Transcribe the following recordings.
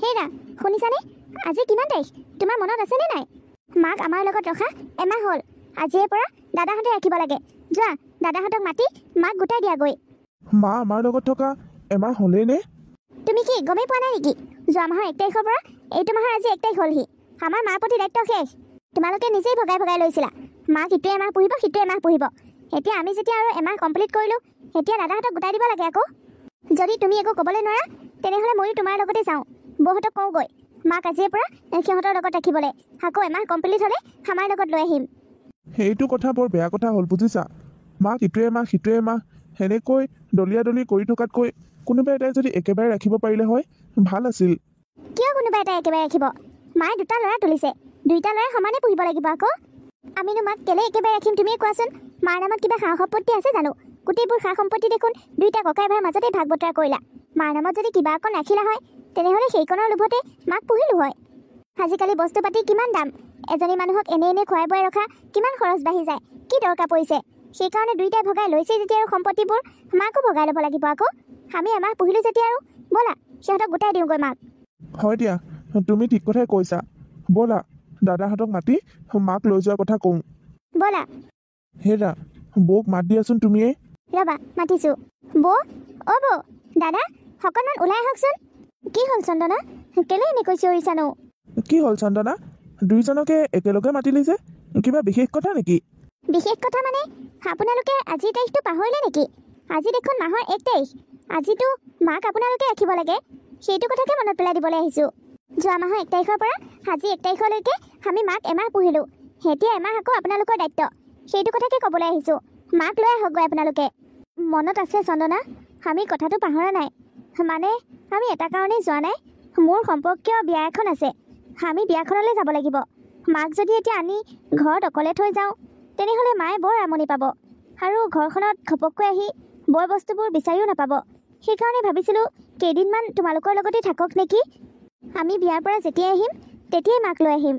হেৰা শুনিছানে? আজি কিমান তাৰিখ তোমাৰ মনত আছেনে নাই? মাক আমাৰ লগত ৰখা এমাহ হ'ল। আজিৰে পৰা দাদাহঁতে ৰাখিব লাগে। যোৱা দাদাহঁতক মাতি মাক গোটাই দিয়াগৈ। মা আমাৰ লগত থকা এমাহ হ'লেই নে? তুমি কি গমেই পোৱা নাই নেকি? যোৱা মাহৰ 1 তাৰিখৰ পৰা এইটো মাহৰ আজি 1 তাৰিখ হ'লহি। আমাৰ মাৰ প্ৰতি দায়িত্ব শেষ। তোমালোকে নিজেই ভগাই ভগাই লৈছিলা। মাক ইটোৱে এমাহ পুহিব সিটোৱে এমাহ পুহিব। এতিয়া আমি যেতিয়া আৰু এমাহ কমপ্লিট কৰিলোঁ, এতিয়া দাদাহঁতক গোটাই দিব লাগে আকৌ। যদি তুমি একো ক'বলৈ নোৱাৰা তেনেহ'লে ময়ো তোমাৰ লগতে যাওঁ। বৌহঁতক কওঁগৈ মাক আজিৰে পৰা সিহঁতৰ লগত ৰাখিবলৈ। আকৌ এমাহ কমপ্লিট হ'লে আমাৰ লগত লৈ আহিম। সেইটো কথা বৰ বেয়া কথা হ'ল বুজিছা। মাক ইটোৱে মাহ সিটোৱে মাহ সেনেকৈ দলিয়া দলি কৰি থকাতকৈ কোনোবা এটাই যদি একেবাৰে ৰাখিব পাৰিলে হয় ভাল আছিল। কিয় কোনোবা এটাই একেবাৰে ৰাখিব? মায়ে 2টা ল'ৰা তুলিছে, 2টা ল'ৰাই সমানে পুহিব লাগিব আকৌ। আমিনো মাক কেলে একেবাৰে ৰাখিম তুমিয়ে কোৱাচোন? মাৰ নামত কিবা সা সম্পত্তি আছে জানো? গোটেইবোৰ সা সম্পত্তি দেখোন 2টা ককাই ভাইৰ মাজতে ভাগ বতৰা কৰিলা। মাৰ নামত যদি কিবা অকণ ৰাখিলা হয় তেনেহ'লে সেইকণৰ লোভতে মাক পুহিলোঁ হয়। আজিকালি বস্তু পাতি কিমান দাম। এজনী মানুহক এনে খুৱাই বোৱাই ৰখা কিমান খৰচ বাঢ়ি যায়। কি দৰকাৰ পৰিছে? সেইকাৰণে 2টাই ভগাই লৈছে যেতিয়া আৰু সম্পত্তিবোৰ মাকো ভগাই ল'ব লাগিব আকৌ। আমি এমাহ পুহিলোঁ যেতিয়া আৰু ব'লা সিহঁতক গোটাই দিওঁগৈ মাক। হয় দিয়া, তুমি ঠিক কথাই কৈছা। ব'লা দাদাহঁতক মাতি মাক লৈ যোৱাৰ কথা কওঁ। ব'লা। হেৰা বৌক মাত দিয়াচোন তুমিয়ে। ৰ'বা মাতিছোঁ। বৌ, অ' বৌ, দাদা অকণমান ওলাই আহকচোন। কি হ'ল চন্দনা? কেলে এনেকৈ চিঞৰিছানো? কি হ'ল চন্দনা? দুইজনকে একেলগে মাতিলি যে, কিবা বিশেষ কথা নেকি? বিশেষ কথা মানে আপোনালোকে আজিৰ তাৰিখটো পাহৰিলে নেকি? আজি দেখোন মাহৰ 1 তাৰিখ। আজিতো মাক আপোনালোকে ৰাখিব লাগে। সেইটো কথাকে মনত পেলাই দিবলৈ আহিছোঁ। যোৱা মাহৰ 1 তাৰিখৰ পৰা আজি 1 তাৰিখলৈকে আমি মাক এমাহ পুহিলোঁ। এতিয়া এমাহ আকৌ আপোনালোকৰ দায়িত্ব। সেইটো কথাকে ক'বলৈ আহিছোঁ। মাক লৈ আহকগৈ আপোনালোকে। মনত আছে চন্দনা, আমি কথাটো পাহৰা নাই। মানে আমি এটা কাৰণেই যোৱা নাই। মোৰ সম্পৰ্কীয় বিয়া এখন আছে। আমি বিয়াখনলৈ যাব লাগিব। মাক যদি এতিয়া আনি ঘৰত অকলে থৈ যাওঁ তেনেহ'লে মায়ে বৰ আমনি পাব আৰু ঘৰখনত ঘপককৈ আহি বয় বস্তুবোৰ বিচাৰিও নাপাব। সেইকাৰণে ভাবিছিলোঁ কেইদিনমান তোমালোকৰ লগতে থাকক নেকি। আমি বিয়াৰ পৰা যেতিয়াই আহিম তেতিয়াই মাক লৈ আহিম।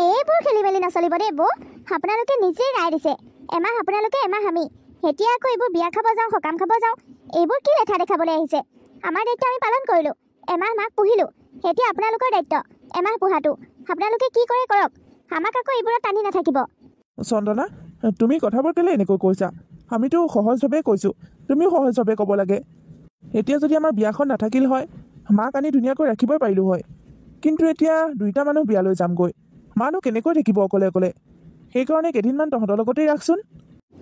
এইবোৰ খেলি মেলি নচলিব দেই বৌ। আপোনালোকে নিজেই ৰায় দিছে। এমাহ আপোনালোকে এমাহ আমি। এতিয়া আকৌ এইবোৰ বিয়া খাব যাওঁ সকাম খাব যাওঁ এইবোৰ কি লেঠা দেখাবলৈ আহিছে? আমাৰ দায়িত্ব আমি পালন কৰিলোঁ। এমাহ মাক পুহিলোঁ। এতিয়া আপোনালোকৰ দায়িত্ব এমাহ পোহাটো। আপোনালোকে কি কৰে কৰক। আমাক আকৌ এইবোৰত টানি নাথাকিব। চন্দনা তুমি কথাবোৰ কেলে এনেকৈ কৈছা? আমিতো সহজভাৱে কৈছোঁ, তুমিও সহজভাৱে ক'ব লাগে। এতিয়া যদি আমাৰ বিয়াখন নাথাকিল হয় মাক আনি ধুনীয়াকৈ ৰাখিবই পাৰিলোঁ হয়। কিন্তু এতিয়া 2টা মানুহ বিয়ালৈ যামগৈ, মানো কেনেকৈ থাকিব অকলে অকলে। সেইকাৰণে কেইদিনমান তহঁতৰ লগতেই ৰাখচোন।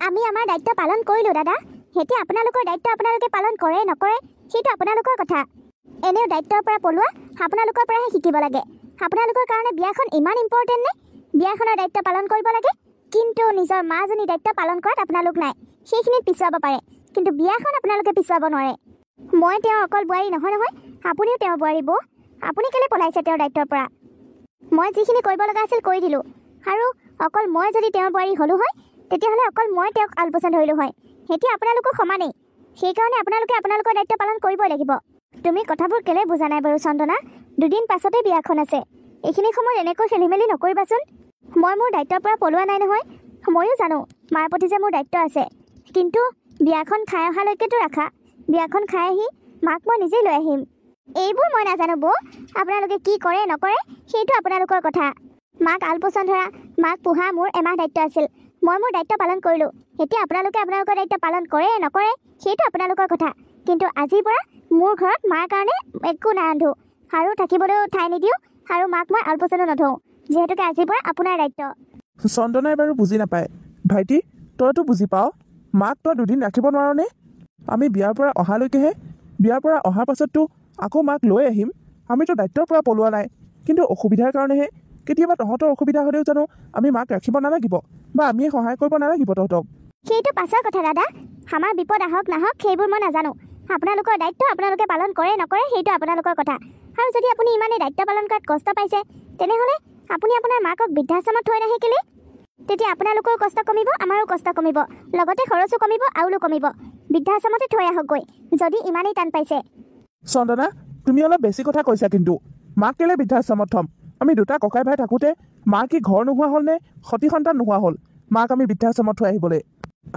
আমি আমাৰ দায়িত্ব পালন কৰিলোঁ দাদা। এতিয়া আপোনালোকৰ দায়িত্ব আপোনালোকে পালন কৰে নকৰে সেইটো আপোনালোকৰ কথা। এনেও দায়িত্বৰ পৰা পলোৱা আপোনালোকৰ পৰাহে শিকিব লাগে। আপোনালোকৰ কাৰণে বিয়াখন ইমান ইম্পৰ্টেণ্ট নে? বিয়াখনৰ দায়িত্ব পালন কৰিব লাগে, কিন্তু নিজৰ মাজনী দায়িত্ব পালন কৰাত আপোনালোক নাই। সেইখিনিত পিছুৱাব পাৰে, কিন্তু বিয়াখন আপোনালোকে পিছুৱাব নোৱাৰে। মই তেওঁৰ অকল বোৱাৰী নহয় নহয়, আপুনিও তেওঁৰ বোৱাৰী বৌ। আপুনি কেলে পলাইছে তেওঁৰ দায়িত্বৰ পৰা? মই যিখিনি কৰিব লগা আছিল কৰি দিলোঁ। আৰু অকল মই যদি তেওঁৰ বোৱাৰী হ'লোঁ হয় তেতিয়াহ'লে অকল মই তেওঁক আলপৈচান ধৰিলোঁ হয়। এতিয়া আপোনালোকো সমানেই। সেইকাৰণে আপোনালোকে আপোনালোকৰ দায়িত্ব পালন কৰিবই লাগিব। তুমি কথাবোৰ কেলে বুজা নাই বাৰু চন্দনা? 2 দিন পাছতে বিয়াখন আছে। এইখিনি সময়ত এনেকৈ খেলি মেলি নকৰিবাচোন। মই মোৰ দায়িত্বৰ পৰা পলোৱা নাই নহয়। ময়ো জানো মাৰ প্ৰতি যে মোৰ দায়িত্ব আছে, কিন্তু বিয়াখন খাই অহালৈকেতো ৰাখা। বিয়াখন খাই আহি মাক মই নিজেই লৈ আহিম। এইবোৰ মই নাজানো বৌ। আপোনালোকে কি কৰে নকৰে সেইটো আপোনালোকৰ কথা। মাক আলপৈচান ধৰা মাক পোহা মোৰ এমাহ দায়িত্ব আছিল। মই মোৰ দায়িত্ব পালন কৰিলোঁ। এতিয়া আপোনালোকে আপোনালোকৰ দায়িত্ব পালন কৰে নকৰে সেইটো আপোনালোকৰ কথা। কিন্তু আজিৰ পৰা মোৰ ঘৰত মাৰ কাৰণে একো নাৰান্ধোঁ আৰু থাকিবলৈও ঠাই নিদিওঁ আৰু মাক মই আলপৈচানো নধৰোঁ, যিহেতুকে আজিৰ পৰা আপোনাৰ দায়িত্ব। চন্দনাই বাৰু বুজি নাপায়। ভাইটি তইতো বুজি পাৱ। মাক তই 2 দিন ৰাখিব নোৱাৰনে? আমি বিয়াৰ পৰা অহালৈকেহে। বিয়াৰ পৰা অহাৰ পাছততো আকৌ মাক লৈ আহিম। আমিতো দায়িত্বৰ পৰা পলোৱা নাই, কিন্তু অসুবিধাৰ কাৰণেহে। কেতিয়াবা তহঁতৰ অসুবিধা হ'লেও জানো আমি মাক ৰাখিব নালাগিব বা আমিয়ে সহায় কৰিব নালাগিব তহঁতক? সেইটো পাছৰ কথা দাদা। আমাৰ বিপদ আহক নাহক সেইবোৰ মই নাজানো। আপোনালোকৰ দায়িত্ব আপোনালোকে পালন কৰে নকৰে সেইটো আপোনালোকৰ কথা। আৰু যদি আপুনি ইমানেই দায়িত্ব পালন কৰাত কষ্ট পাইছে তেনেহ'লে আপুনি আপোনাৰ মাকক বৃদ্ধাশ্ৰমত থৈ নাহে কেলে? তেতিয়া আপোনালোকৰো কষ্ট কমিব, আমাৰো কষ্ট কমিব, লগতে খৰচো কমিব, আউলো কমিব। বৃদ্ধাশ্ৰমতে থৈ আহকগৈ যদি ইমানেই টান পাইছে। চন্দনা তুমি অলপ বেছি কথা কৈছা কিন্তু। মাক কেলে বৃদ্ধাশ্ৰমত থ'ম? আমি 2টা ককাই ভাই থাকোঁতে মাক কি ঘৰ নোহোৱা হ'ল নে সতি সন্তান নোহোৱা হ'ল মাক আমি বৃদ্ধাশ্ৰমত থৈ আহিবলৈ?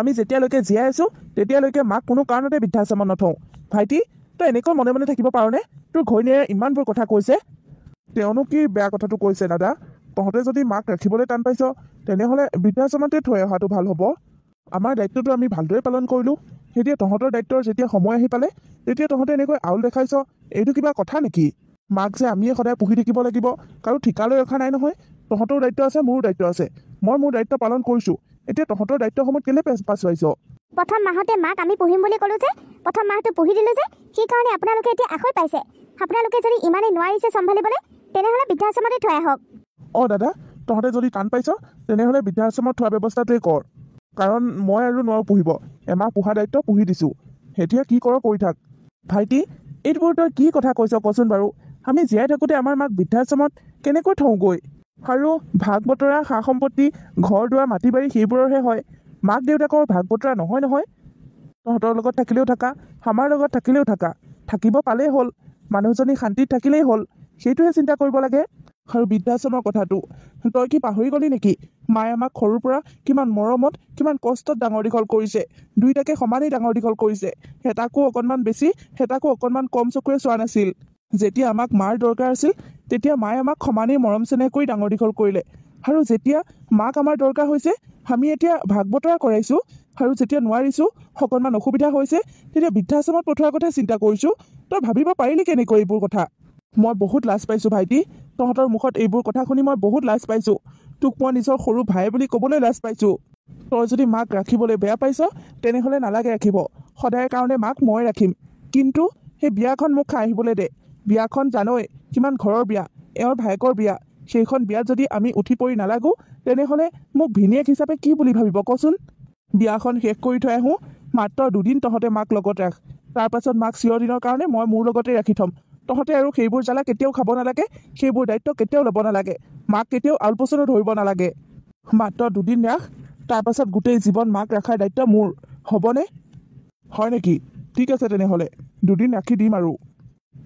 আমি যেতিয়ালৈকে জীয়াই আছোঁ তেতিয়ালৈকে মাক কোনো কাৰণতে বৃদ্ধাশ্ৰমত নথওঁ। ভাইটি তই এনেকৈ মনে মনে থাকিব পাৰনে? তোৰ ঘৈণীয়ে ইমানবোৰ কথা কৈছে। তেওঁনো কি বেয়া কথাটো কৈছে দাদা? তহঁতে যদি মাক ৰাখিবলৈ টান পাইছ তেনেহ'লে বৃদ্ধাশ্ৰমতে থৈ অহাটো ভাল হ'ব। আমাৰ দায়িত্বটো আমি ভালদৰে পালন কৰিলোঁ। এতিয়া তহঁতৰ দায়িত্বৰ যেতিয়া সময় আহি পালে তেতিয়া তহঁতে এনেকৈ আউল দেখাইছ, এইটো কিবা কথা নেকি? মাক যে আমিয়ে সদায় পুহি থাকিব লাগিব কাৰো ঠিকালৈ ৰখা নাই নহয়। তহঁতৰ দায়িত্ব আছে, মোৰো দায়িত্ব আছে। মই মোৰ দায়িত্ব পালন কৰিছোঁ। এতিয়া তহঁতৰ দায়িত্বসমূহ কেলে পাছুৱাইছ? প্ৰথম মাহতে মাক আমি পুহিম বুলি ক'লোঁ যে, প্ৰথম মাহটো পুহি দিলোঁ যে, সেইকাৰণে আপোনালোকে এতিয়া আশৈ পাইছে। আপোনালোকে যদি ইমানেই নোৱাৰিছে চম্ভালিবলৈ তেনেহ'লে বৃদ্ধাশ্ৰমতে থৈ আহক। দাদা, তহঁতে যদি টান পাইছ তেনেহ'লে বৃদ্ধাশ্ৰমত থোৱা ব্যৱস্থাটোৱে কৰ। কাৰণ মই আৰু নোৱাৰোঁ পুহিব। এমাহ পোহা দায়িত্ব পুহি দিছোঁ। এতিয়া কি কৰ কৰি থাক। ভাইটি, এইবোৰ তই কি কথা কৈছ কচোন বাৰু? আমি জীয়াই থাকোঁতে আমাৰ মাক বৃদ্ধাশ্ৰমত কেনেকৈ থওঁগৈ? আৰু ভাগ বতৰা, সা সম্পত্তি, ঘৰ দুৱাৰ, মাটি বাৰী সেইবোৰৰহে হয়। মাক দেউতাকৰ ভাগ বতৰা নহয় নহয়। তহঁতৰ লগত থাকিলেও থাকা, আমাৰ লগত থাকিলেও থাকা। থাকিব পালেই হ'ল, মানুহজনী শান্তিত থাকিলেই হ'ল, সেইটোহে চিন্তা কৰিব লাগে। আৰু বৃদ্ধাশ্ৰমৰ কথাটো তই কি পাহৰি গলি নেকি? মায়ে আমাক সৰুৰ পৰা কিমান মৰমত, কিমান কষ্টত ডাঙৰ দীঘল কৰিছে। দুইটাকে সমানেই ডাঙৰ দীঘল কৰিছে। হেতাকো অকণমান বেছি, হেতাকো অকণমান কম চকুৰে চোৱা নাছিল। যেতিয়া আমাক মাৰ দৰকাৰ আছিল তেতিয়া মায়ে আমাক সমানেই মৰম চেনেহ কৰি ডাঙৰ দীঘল কৰিলে। আৰু যেতিয়া মাক আমাৰ দৰকাৰ হৈছে আমি এতিয়া ভাগ বতৰা কৰাইছোঁ। আৰু যেতিয়া নোৱাৰিছোঁ, অকণমান অসুবিধা হৈছে, তেতিয়া বৃদ্ধাশ্ৰমত পঠোৱাৰ কথা চিন্তা কৰিছোঁ। তই ভাবিব পাৰিলি কেনেকৈ এইবোৰ কথা? মই বহুত লাজ পাইছোঁ ভাইটি। তহঁতৰ মুখত এইবোৰ কথা শুনি মই বহুত লাজ পাইছোঁ। তোক মই নিজৰ সৰু ভাই বুলি ক'বলৈ লাজ পাইছোঁ। তই যদি মাক ৰাখিবলৈ বেয়া পাইছ তেনেহ'লে নালাগে ৰাখিব। সদায়ৰ কাৰণে মাক মই ৰাখিম। কিন্তু সেই বিয়াখন মোক খাই আহিবলৈ দে। বিয়াখন জানই কিমান ঘৰৰ বিয়া, এওঁৰ ভায়েকৰ বিয়া। সেইখন বিয়াত যদি আমি উঠি পৰি নালাগোঁ তেনেহ'লে মোক ভিনীয়েক হিচাপে কি বুলি ভাবিব কচোন? বিয়াখন শেষ কৰি থৈ আহোঁ। মাত্ৰ দুদিন তহঁতে মাক লগত ৰাখ। তাৰপাছত মাক চিৰদিনৰ কাৰণে মই মোৰ লগতে ৰাখি থ'ম। তহঁতে আৰু সেইবোৰ জ্বালা কেতিয়াও খাব নালাগে, সেইবোৰ দায়িত্ব কেতিয়াও ল'ব নালাগে। মাক কেতিয়াও আলপৈচানো ধৰিব নালাগে। মাত্ৰ দুদিন ৰাখ, তাৰপাছত গোটেই জীৱন মাক ৰখাৰ দায়িত্ব মোৰ। হ'বনে? হয় নেকি? ঠিক আছে তেনেহ'লে দুদিন ৰাখি দিম আৰু।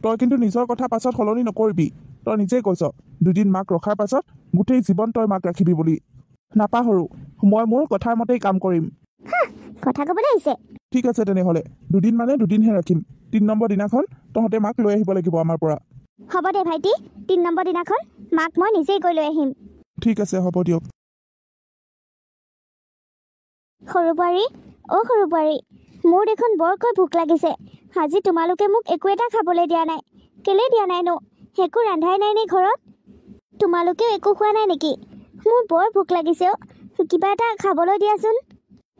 তই কিন্তু নিজৰ কথা পাছত সলনি নকৰিবি। তই নিজেই কৈছ দুদিন মাক ৰখাৰ পাছত গোটেই জীৱন তই মাক ৰাখিবি বুলি। নাপাহৰোঁ, মই মোৰ কথাৰ মতেই কাম কৰিম। কথা ক'বলৈ আহিছে। ঠিক আছে তেনেহ'লে দুদিন মানে দুদিনহে ৰাখিম। ৩ নম্বৰ দিনাখন তহঁতে মাক লৈ আহিব লাগিব আমাৰ পৰা। হ'ব দে ভাইটি, ৩ নম্বৰ দিনাখন মাক মই নিজেই গৈ লৈ আহিম। ঠিক আছে, হ'ব দিয়ক। সৰু বোৱাৰী, অ' সৰু বোৱাৰী, মোৰ দেখোন বৰকৈ ভোক লাগিছে। আজি তোমালোকে মোক একো এটা খাবলৈ দিয়া নাই। কেলেই দিয়া নাইনো? একো ৰন্ধাই নাই নে ঘৰত? তোমালোকেও একো খোৱা নাই নেকি? মোৰ বৰ ভোক লাগিছে অ'। কিবা এটা খাবলৈ দিয়াচোন।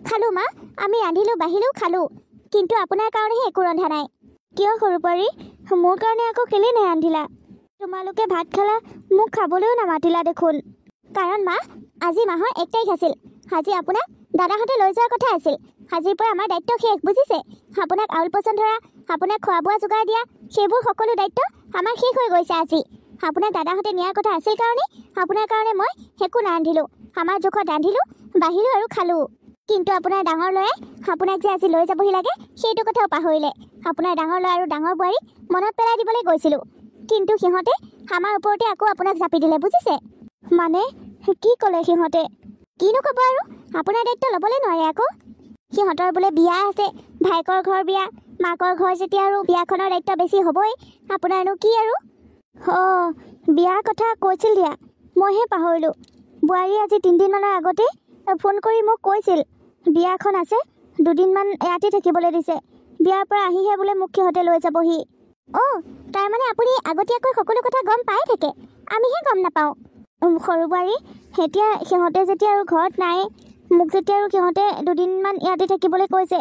খালোঁ মা, আমি ৰান্ধিলোঁ বাঢ়িলোঁ খালোঁ। কিন্তু আপোনাৰ কাৰণেহে একো ৰন্ধা নাই। কিয় সৰু বোৱাৰী, মোৰ কাৰণে আকৌ কেলেই নাৰান্ধিলা? তোমালোকে ভাত খালা, মোক খাবলৈও নামাতিলা দেখোন। কাৰণ মা, আজি মাহৰ 1 তাৰিখ আছিল। আজি আপোনাক দাদাহঁতে লৈ যোৱাৰ কথা আছিল। আজিৰ পৰা আমাৰ দায়িত্ব শেষ, বুজিছে? আপোনাক আউল পচন ধৰা, আপোনাক খোৱা বোৱা যোগাৰ দিয়া, সেইবোৰ সকলো দায়িত্ব আমাৰ শেষ হৈ গৈছে আজি। আপোনাক দাদাহঁতে নিয়াৰ কথা আছিল কাৰণে আপোনাৰ কাৰণে মই একো নাৰান্ধিলোঁ। আমাৰ জোখত ৰান্ধিলোঁ, বাঢ়িলোঁ আৰু খালোঁ। কিন্তু আপোনাৰ ডাঙৰ ল'ৰাই আপোনাক যে আজি লৈ যাবহি লাগে সেইটো কথাও পাহৰিলে। আপোনাৰ ডাঙৰ ল'ৰা আৰু ডাঙৰ বোৱাৰী মনত পেলাই দিবলৈ গৈছিলোঁ। কিন্তু সিহঁতে আমাৰ ওপৰতে আকৌ আপোনাক জাপি দিলে, বুজিছে? মানে কি ক'লে সিহঁতে? কিনো ক'ব আৰু, আপোনাৰ দায়িত্ব ল'বলৈ নোৱাৰে আকৌ। সিহঁতৰ বোলে বিয়া আছে, ভাইকৰ ঘৰ বিয়া, মাকৰ ঘৰ যেতিয়া আৰু বিয়াখনৰ দায়িত্ব বেছি হ'বই। আপোনাৰনো কি আৰু? বিয়াৰ কথা কৈছিল দিয়া, মইহে পাহৰিলোঁ। বোৱাৰী আজি 3 দিনমানৰ আগতে ফোন কৰি মোক কৈছিল বিয়াখন আছে, 2 দিনমান ইয়াতে থাকিবলৈ দিছে। বিয়াৰ পৰা আহিহে বোলে মোক সিহঁতে লৈ যাবহি। তাৰমানে আপুনি আগতীয়াকৈ সকলো কথা গম পাই থাকে, আমিহে গম নাপাওঁ। সৰু বোৱাৰী, এতিয়া সিহঁতে যেতিয়া আৰু ঘৰত নাই, মোক যেতিয়া আৰু সিহঁতে 2 দিনমান ইয়াতে থাকিবলৈ কৈছে,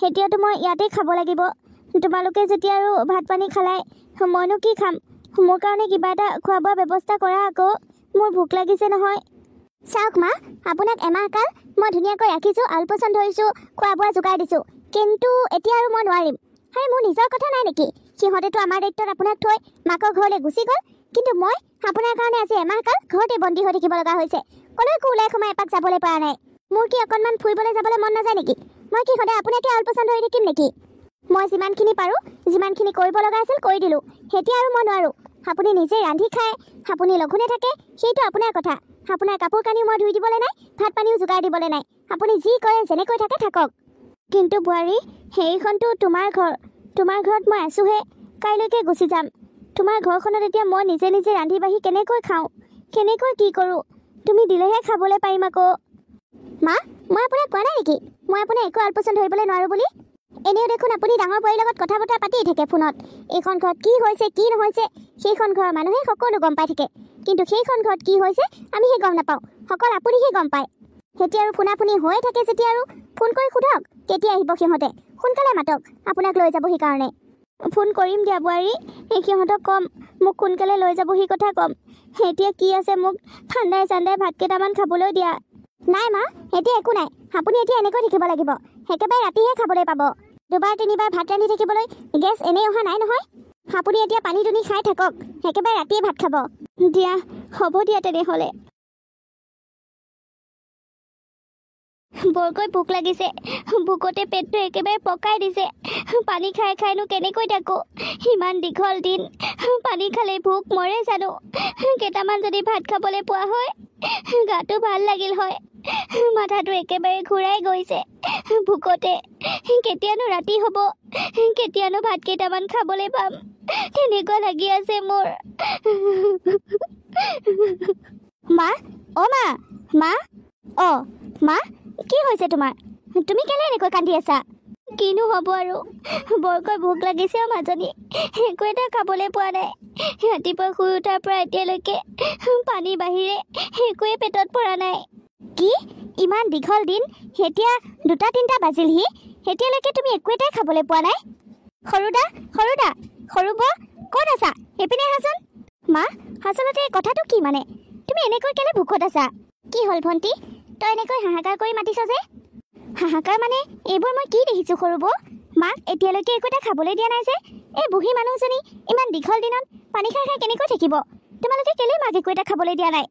এতিয়াতো মই ইয়াতেই খাব লাগিব। তোমালোকে যেতিয়া আৰু ভাত পানী খালাই, মইনো কি খাম? মোৰ কাৰণে কিবা এটা খোৱা বোৱা ব্যৱস্থা কৰা আকৌ, মোৰ ভোক লাগিছে নহয়। চাওক মা, আপোনাক এমাহ কাল মই ধুনীয়াকৈ ৰাখিছোঁ, আলপৈচান ধৰিছোঁ, খোৱা বোৱা যোগাৰ দিছোঁ। কিন্তু এতিয়া আৰু মই নোৱাৰিম। আৰে মোৰ নিজৰ কথা নাই নেকি? সিহঁতেতো আমাৰ দায়িত্বত আপোনাক থৈ মাকৰ ঘৰলৈ গুচি গ'ল, কিন্তু মই আপোনাৰ কাৰণে আজি এমাহ কাল ঘৰতে বন্দী হৈ থাকিব লগা হৈছে। ক'লৈকো ওলাই সোমাই এপাক যাবলৈ পৰা নাই। মোৰ কি অকণমান ফুৰিবলৈ যাবলৈ মন নাযায় নেকি? মই কি সদায় আপোনাকে আলপৈচান ধৰি থাকিম নেকি? মই যিমানখিনি পাৰোঁ, যিমানখিনি কৰিব লগা আছিল কৰি দিলোঁ। এতিয়া আৰু মই নোৱাৰোঁ। আপুনি নিজে ৰান্ধি খায়, আপুনি লঘোণে থাকে, সেইটো আপোনাৰ কথা। আপোনাৰ কাপোৰ কানিও মই ধুই দিবলৈ নাই, ভাত পানীও যোগাৰ দিবলৈ নাই। আপুনি যি কৰে যেনেকৈ থাকে থাকক। কিন্তু বোৱাৰী, সেইখনতো তোমাৰ ঘৰ। তোমাৰ ঘৰত মই আছোঁহে, কাইলৈকে গুচি যাম। তোমাৰ ঘৰখনত এতিয়া মই নিজে নিজে ৰান্ধি বাঢ়ি কেনেকৈ খাওঁ, কেনেকৈ কি কৰোঁ, তুমি দিলেহে খাবলৈ পাৰিম আকৌ। মা, মই আপোনাক কোৱা নাই নেকি মই আপোনাৰ একো আলপৈচান ধৰিবলৈ নোৱাৰোঁ বুলি? এনেও দেখোন আপুনি ডাঙৰ বোৱাৰীৰ লগত কথা বতৰা পাতিয়ে থাকে ফোনত। এইখন ঘৰত কি হৈছে কি নহৈছে সেইখন ঘৰৰ মানুহে সকলো গম পাই থাকে, কিন্তু সেইখন ঘৰত কি হৈছে আমিহে গম নাপাওঁ, অকল আপুনিহে গম পায়। এতিয়া আৰু ফোনাফোনি হৈয়ে থাকে যেতিয়া আৰু ফোন কৰি সোধক কেতিয়া আহিব সিহঁতে, সোনকালে মাতক আপোনাক লৈ যাবহি কাৰণে। ফোন কৰিম দিয়া বোৱাৰী, সিহঁতক ক'ম মোক সোনকালে লৈ যাবহি কথা ক'ম। এতিয়া কি আছে মোক ঠাণ্ডাই চাণ্ডাই ভাত কেইটামান খাবলৈ দিয়া। নাই মা, এতিয়া একো নাই, আপুনি এতিয়া এনেকৈ থাকিব লাগিব, একেবাৰে ৰাতিহে খাবলৈ পাব। দুবাৰ তিনিবাৰ ভাত ৰান্ধি থাকিবলৈ গেছ এনেই অহা নাই নহয়। আপুনি এতিয়া পানী দুনি খাই থাকক, একেবাৰে ৰাতিয়ে ভাত খাব। দিয়া হ'ব দিয়া তেনেহ'লে। বৰকৈ ভোক লাগিছে, ভোকতে পেটটো একেবাৰে পকাই দিছে। পানী খাই খাইনো কেনেকৈ থাকোঁ, ইমান দীঘল দিন পানী খালে ভোক মৰে জানো। কেইটামান যদি ভাত খাবলৈ পোৱা হয় গাটো ভাল লাগিল হয়। মাথাটো একেবাৰে ঘূৰাই গৈছে ভোকতে। কেতিয়ানো ৰাতি হ'ব, কেতিয়ানো ভাত কেইটামান খাবলৈ পাম, তেনেকুৱা লাগি আছে মোৰ। মা, অ' মা, মা, অ' মা, কি হৈছে তোমাৰ? তুমি কেলে এনেকৈ কান্দি আছা? কিনো হ'ব আৰু, বৰকৈ ভোক লাগিছে অ' মাজনী, একো এটা খাবলৈ পোৱা নাই। ৰাতিপুৱা শুই উঠাৰ পৰা এতিয়ালৈকে পানী বাহিৰে একোৱে পেটত পৰা নাই। কি ইমান দীঘল দিন, এতিয়া 2-3টা বাজিলহি, এতিয়ালৈকে তুমি একো এটাই খাবলৈ পোৱা নাই? সৰুদা, সৰুদা, সৰু বৌ ক'ত আছা? এইপিনে আহাচোন। মা, আচলতে কথাটো কি মানে, তুমি এনেকৈ কেলে ভোকত আছা? কি হ'ল ভণ্টি, তই এনেকৈ হাহাকাৰ কৰি মাতিছ যে? হাহাকাৰ মানে এইবোৰ মই কি দেখিছোঁ সৰু বৌ? মাক এতিয়ালৈকে একো এটা খাবলৈ দিয়া নাই যে? এই বুঢ়ী মানুহজনী ইমান দীঘল দিনত পানী খাই খাই কেনেকৈ থাকিব? তোমালোকে কেলে মাক একো এটা খাবলৈ দিয়া নাই?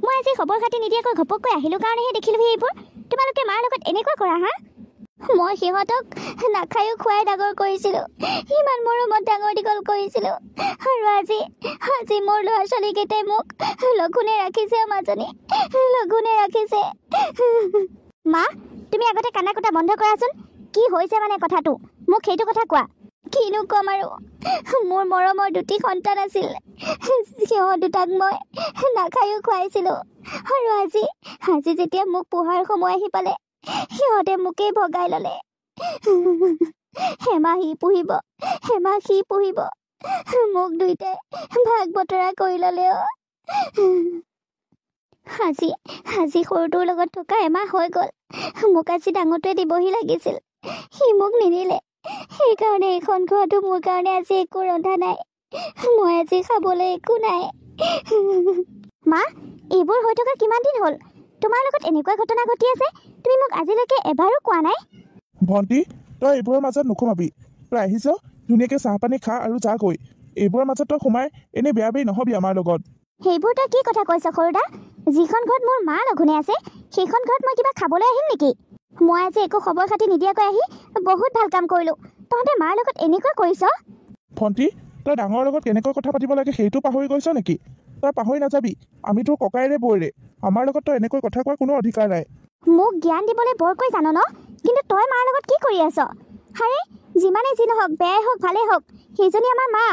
মই আজি খবৰ খাতি নিদিয়াকৈ ঘপককৈ আহিলোঁ কাৰণেহে দেখিলোহি এইবোৰ। তোমালোকে মাৰ লগত এনেকুৱা কৰা হা? মই সিহঁতক নাখায়ো খুৱাই ডাঙৰ কৰিছিলোঁ, ইমান মৰমত ডাঙৰ দীঘল কৰিছিলোঁ, আৰু আজি মোৰ ল'ৰা ছোৱালীকেইটাই মোক লঘোণে ৰাখিছে মাজনী, লঘোণে ৰাখিছে। মা, তুমি আগতে কান্দা কুটা বন্ধ কৰাচোন। কি হৈছে মানে কথাটো, মোক সেইটো কথা কোৱা। কিনো ক'ম আৰু, মোৰ মৰমৰ 2টি সন্তান আছিল, সিহঁত দুটাক মই নাখায়ো খুৱাইছিলোঁ, আৰু আজি যেতিয়া মোক পোহাৰ সময় আহি পালে সিহঁতে মোকেই ভগাই ল'লে। এমাহ সি পুহিব, এমাহ সি পুহিব, মোক দুইটাই ভাগ বতৰা কৰি ল'লে। আজি সৰুটোৰ লগত থকা এমাহ হৈ গ'ল, মোক আজি ডাঙৰটোৱে দিবহি লাগিছিল, সি মোক নিদিলে। সেইকাৰণে এইখন ঘৰতো মোৰ কাৰণে আজি একো ৰন্ধা নাই, মই আজি খাবলৈ একো নাই। মা, এইবোৰ হৈ থকা কিমান দিন হ'ল? তোমাৰ লগত এনেকুৱা ঘটনা ঘটি আছে, তুমি মোক আজিলৈকে এবাৰো কোৱা নাই। ভণ্টি, তই এইবোৰৰ মাজত নোসোমাবি। তই আহিছ, ধুনীয়াকৈ চাহপানী খা আৰু যাগৈ। এইবোৰৰ মাজত তই সোমাই এনেই বেয়া বেৰি নহবি আমাৰ লগত। সেইবোৰ তই কি কথা কৈছ সৰুদা? যিখন ঘৰত মোৰ মা লঘোণে আছে সেইখন ঘৰত মই কিবা খাবলৈ আহিম নেকি? মই আজি একো খবৰ খাতি নিদিয়াকৈ আহি বহুত ভাল কাম কৰিলোঁ, তহঁতে মাৰ লগত এনেকুৱা কৰিছ? ভণ্টি, তই ডাঙৰৰ লগত কেনেকৈ কথা পাতিব লাগে সেইটো পাহৰি গৈছ নেকি? তই পাহৰি নাযাবি, আমি তোৰ ককাইৰে বৌৰে, আমাৰ লগত তই এনেকৈ কথা কোৱাৰ কোনো অধিকাৰ নাই। মোক জ্ঞান দিবলৈ বৰকৈ জান ন, কিন্তু তই মাৰ লগত কি কৰি আছ? হাৰে, যিমানেই যি নহওক, বেয়াই হওক ভালেই হওক, সেইজনী আমাৰ মা,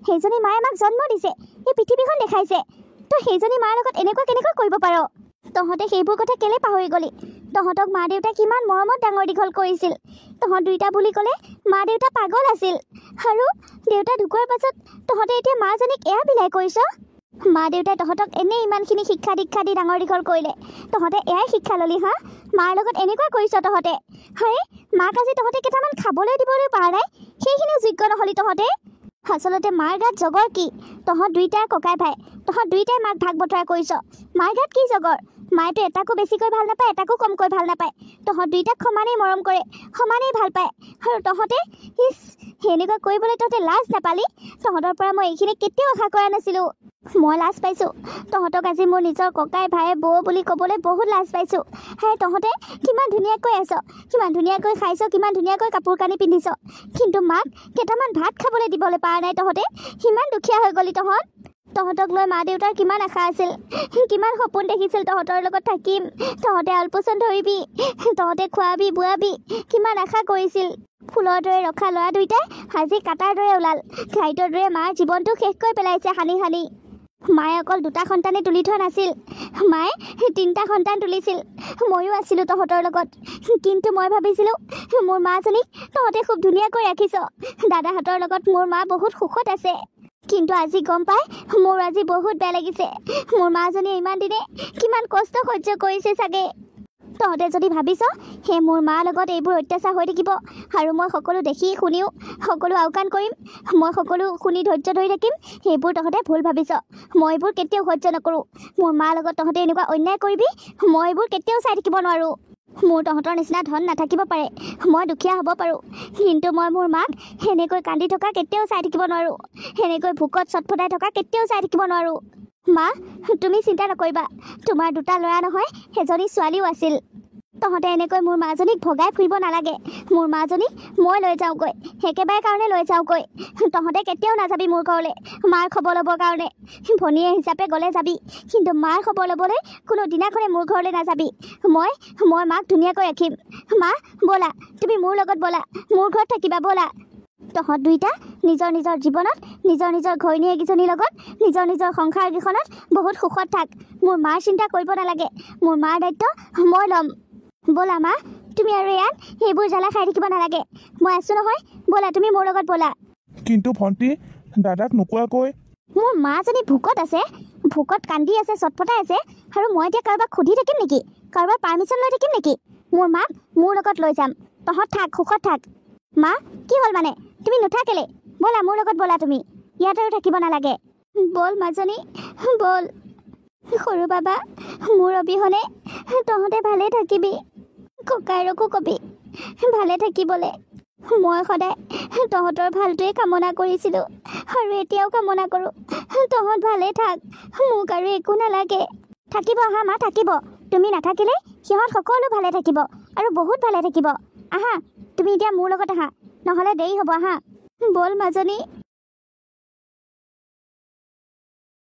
সেইজনী মায়ে আমাক জন্ম দিছে, এই পৃথিৱীখন দেখাইছে। তই সেইজনী মাৰ লগত এনেকুৱা কেনেকৈ কৰিব পাৰ? তহঁতে সেইবোৰ কথা কেলে পাহৰি গলি? তহঁতক মা দেউতাই কিমান মৰমত ডাঙৰ দীঘল কৰিছিল। তহঁত দুইটা বুলি ক'লে মা দেউতা পাগল আছিল, আৰু দেউতা ঢুকোৱাৰ পাছত তহঁতে এতিয়া মাজনীক এয়া বিলাই কৰিছ। মা দেউতাই তহঁতক এনেই ইমানখিনি শিক্ষা দীক্ষা দি ডাঙৰ দীঘল কৰিলে, তহঁতে এয়াই শিক্ষা ললি হা? মাৰ লগত এনেকুৱা কৰিছ তহঁতে। হাৰে, মাক আজি তহঁতে কেইটামান খাবলৈ দিবলৈ পৰা নাই, সেইখিনিও যোগ্য নহ'লি তহঁতে। আচলতে মাৰ গাত জগৰ কি? তহঁত দুইটাই ককাই ভাই, তহঁত দুইটাই মাক ভাগ বতৰা কৰিছ। মাৰ গাত কি জগৰ? মায়েতো এটাকো বেছিকৈ ভাল নাপায়, এটাকো কমকৈ ভাল নাপায়, তহঁত দুইটাক সমানেই মৰম কৰে, সমানেই ভাল পায়। আৰু তহঁতে এনেকুৱা কৰিবলৈ তহঁতে লাজ নাপালি? তহঁতৰ পৰা মই এইখিনি কেতিয়াও আশা কৰা নাছিলোঁ। মই লাজ পাইছোঁ, তহঁতক আজি মোৰ নিজৰ ককাই ভাই বৌ বুলি ক'বলৈ বহুত লাজ পাইছোঁ। হে, তহঁতে কিমান ধুনীয়াকৈ আছ, কিমান ধুনীয়াকৈ খাইছ, কিমান ধুনীয়াকৈ কাপোৰ কানি পিন্ধিছ, কিন্তু মাক কেইটামান ভাত খাবলৈ দিবলৈ পৰা নাই তহঁতে। সিমান দুখীয়া হৈ গ'লি তহঁত। তহঁতক লৈ মা দেউতাৰ কিমান আশা আছিল, কিমান সপোন দেখিছিল তহঁতৰ লগত থাকিম, তহঁতে আলপৈচান ধৰিবি, তহঁতে খোৱাবি বোৱাবি, কিমান আশা কৰিছিল। ফুলৰ দৰে ৰখা ল'ৰা দুইটাই আজি কাটাৰ দৰে ওলাল। ঘাইটোৰ দৰে মাৰ জীৱনটো শেষ কৰি পেলাইছে সানি সানি। মায়ে অকল 2টা সন্তানে তুলি থোৱা নাছিল, মায়ে 3টা সন্তান তুলিছিল। ময়ো আছিলোঁ তহঁতৰ লগত, কিন্তু মই ভাবিছিলোঁ মোৰ মাজনীক তহঁতে খুব ধুনীয়াকৈ ৰাখিছ। দাদাহঁতৰ লগত মোৰ মা বহুত সুখত আছে, কিন্তু আজি গম পাই মোৰ আজি বহুত বেয়া লাগিছে। মোৰ মাজনীয়ে ইমান দিনে কিমান কষ্ট সহ্য কৰিছে চাগে। তহঁতে যদি ভাবিছ সেই মোৰ মাৰ লগত এইবোৰ অত্যাচাৰ হৈ থাকিব আৰু মই সকলো দেখি শুনিও সকলো আওকাণ কৰিম, মই সকলো শুনি ধৈৰ্য ধৰি থাকিম, সেইবোৰ তহঁতে ভুল ভাবিছ। মই এইবোৰ কেতিয়াও সহ্য নকৰোঁ। মোৰ মাৰ লগত তহঁতে এনেকুৱা অন্যায় কৰিবি, মই এইবোৰ কেতিয়াও চাই থাকিব নোৱাৰোঁ। মোৰ তহঁতৰ নিচিনা ধন নাথাকিব পাৰে, মই দুখীয়া হ'ব পাৰোঁ, কিন্তু মই মোৰ মাক সেনেকৈ কান্দি থকা কেতিয়াও চাই থাকিব নোৱাৰোঁ। সেনেকৈ ভোকত চটফটাই থকা কেতিয়াও চাই থাকিব নোৱাৰোঁ। মা, তুমি চিন্তা নকৰিবা, তোমাৰ 2টা ল'ৰা নহয়, এজনী ছোৱালীও আছিল। তহঁতে এনেকৈ মোৰ মাজনীক ভগাই ফুৰিব নালাগে। মোৰ মাজনীক মই লৈ যাওঁগৈ, একেবাৰে কাৰণে লৈ যাওঁগৈ। তহঁতে কেতিয়াও নাযাবি মোৰ ঘৰলৈ মাৰ খবৰ ল'বৰ কাৰণে। ভনীয়ে হিচাপে গ'লে যাবি, কিন্তু মাৰ খবৰ ল'বলৈ কোনো দিনাখনে মোৰ ঘৰলৈ নাযাবি। মই মাক ধুনীয়াকৈ ৰাখিম। মা ব'লা, তুমি মোৰ লগত ব'লা, মোৰ ঘৰত থাকিবা ব'লা। তহঁত দুইটা নিজৰ নিজৰ জীৱনত নিজৰ নিজৰ ঘৈণীয়েকীজনীৰ লগত নিজৰ নিজৰ সংসাৰকেইখনত বহুত সুখত থাক। মোৰ মাৰ চিন্তা কৰিব নালাগে, মোৰ মাৰ দায়িত্ব মই ল'ম। ব'লা মা, তুমি আৰু ইয়াত সেইবোৰ জ্বালা খাই থাকিব নালাগে। মই আছোঁ নহয়, ব'লা তুমি মোৰ লগত ব'লা। কিন্তু ভণ্টি, দাদাক নোকোৱাকৈ মোৰ মাজনী ভোকত আছে, ভোকত কান্দি আছে, চটফটাই আছে, আৰু মই এতিয়া কাৰোবাক সুধি থাকিম নেকি? কাৰোবাৰ পাৰ্মিশ্যন লৈ থাকিম নেকি? মোৰ মাক মোৰ লগত লৈ যাম। তহঁত থাক, সুখত থাক। মা, কি হ'ল মানে? তুমি নুঠা কেলে? ব'লা মোৰ লগত ব'লা, তুমি ইয়াত আৰু থাকিব নালাগে। ব'ল মাজনী, ব'ল। সৰু বাবা, মোৰ অবিহনে তহঁতে ভালে থাকিবি। ককাইৰকো কবি ভালে থাকিবলৈ। মই সদায় তহঁতৰ ভালটোৱে কামনা কৰিছিলোঁ আৰু এতিয়াও কামনা কৰোঁ। তহঁত ভালে থাক, মোক আৰু একো নালাগে। থাকিব আহা মা, থাকিব। তুমি নাথাকিলে সিহঁত সকলো ভালে থাকিব আৰু বহুত ভালে থাকিব। আহা, তুমি এতিয়া মোৰ লগত আহা, নহ'লে দেৰি হ'ব। আহা, ব'ল মাজনী।